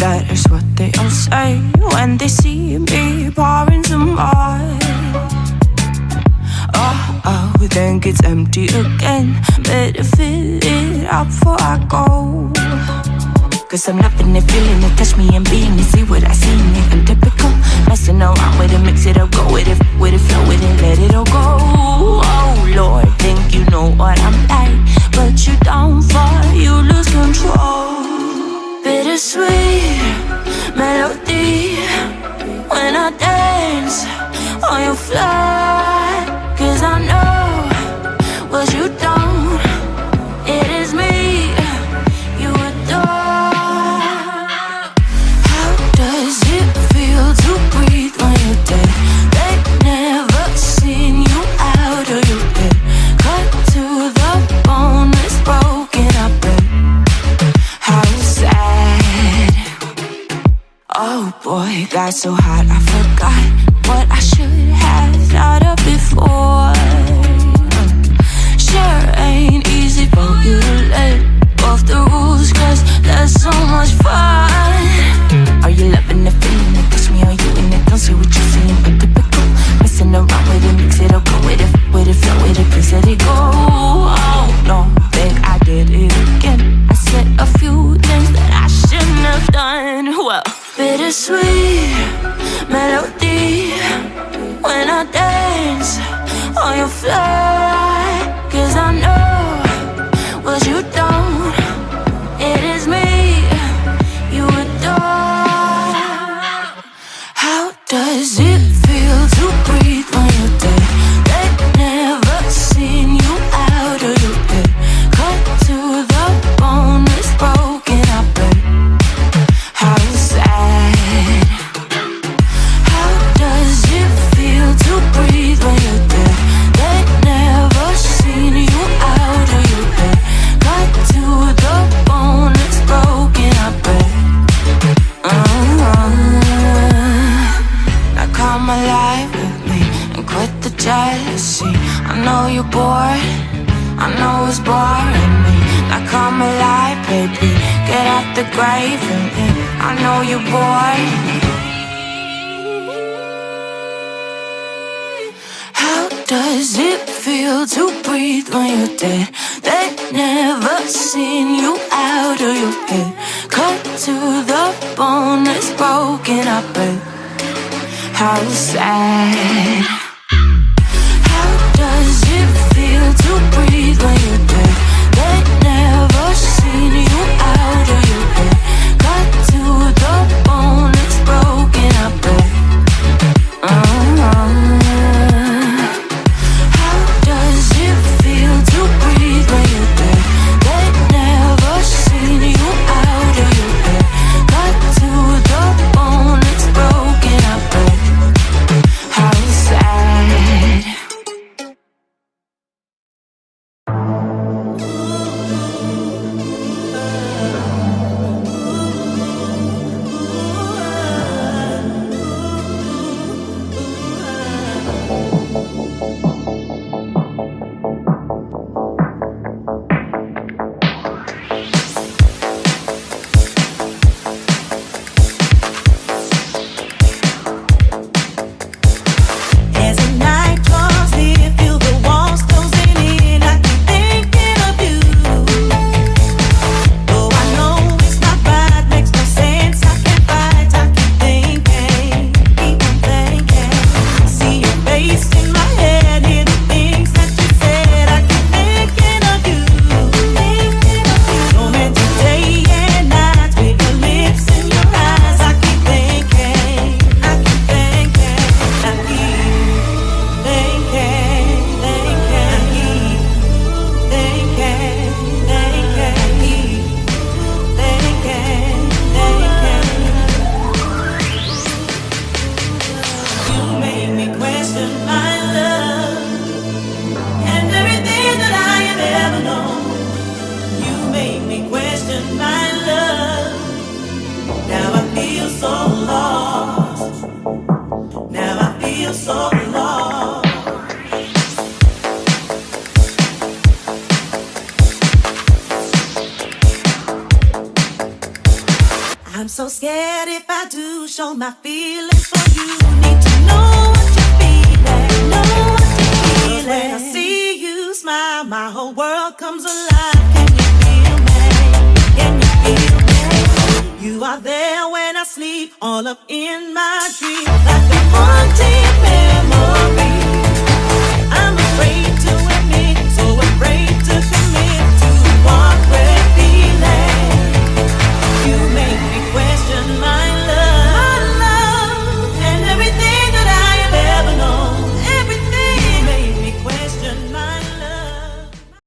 That is what they all say when they see me pouring some more. Oh, then gets empty again. Better fill it up before I go. Cause I'm loving it, feeling it, touch me and being it. See what I see in it, I'm typical. Messing around with it, mix it up, go with it, flow with it, let it all go. Oh Lord, think you know what I'm like, but you don't fall, you lose control. Bittersweet melody when I dance on your fly. Cause I know what you don't. It is me It got so hot I forgot what I should have thought of before. Sure ain't easy for you to let off the rules, cause that's so much fun. Are you loving the feeling that touch me? Are you in it? Don't see what you're seeing, but typical. Messing around with it, mix it up, go with it, flow with it, please let it go. Oh no, think I did it again. I said a few things that I shouldn't have done. Well, bittersweet melody when I dance on your fly, cause I know what you don't. It is me you adore. How does it feel to breathe when you're dead? They've never seen you out of your bed. Cut to the bone, it's broken, I bet. How sad. How does it feel to breathe when you're dead? They've never seen you out of your bed. Cut to the bone, it's broken, I bet. Now come alive with me and quit the jealousy. I know you're bored, I know it's boring me. Now come alive, baby, get out the grave and live. I know you're bored. How does it feel to breathe when you're dead? They've never seen you out of your head. Cut to the bone, it's broken, I bet. How sad. How does it feel to breathe when you're dead? They've never seen you out of your head. Cut to the bone, it's broken, I bet. How does it feel to breathe when you're dead? They've never seen you out of your head. Cut to the bone, it's broken, I bet. How sad. As the night draws near, feel the walls closing in. I keep thinking of you. Though I know it's not right, makes no sense. I can't fight. I keep thinking, keep on thinking. See your face in my head, hear the things that you said. I keep thinking of you, thinking of you. Romantic day and night with your lips in your eyes. I keep thinking, I keep thinking, I keep thinking, you made me question my love and everything that I have ever known. You made me question my love. Now I feel so lost. Now I feel so lost. I'm so scared if I do show my feelings for you. Need to know what you're feeling, know what you're feeling. When I see you smile, my whole world comes alive. Can you feel me? Can you feel me? You are there when I sleep, all up in my dreams, like a haunting memory.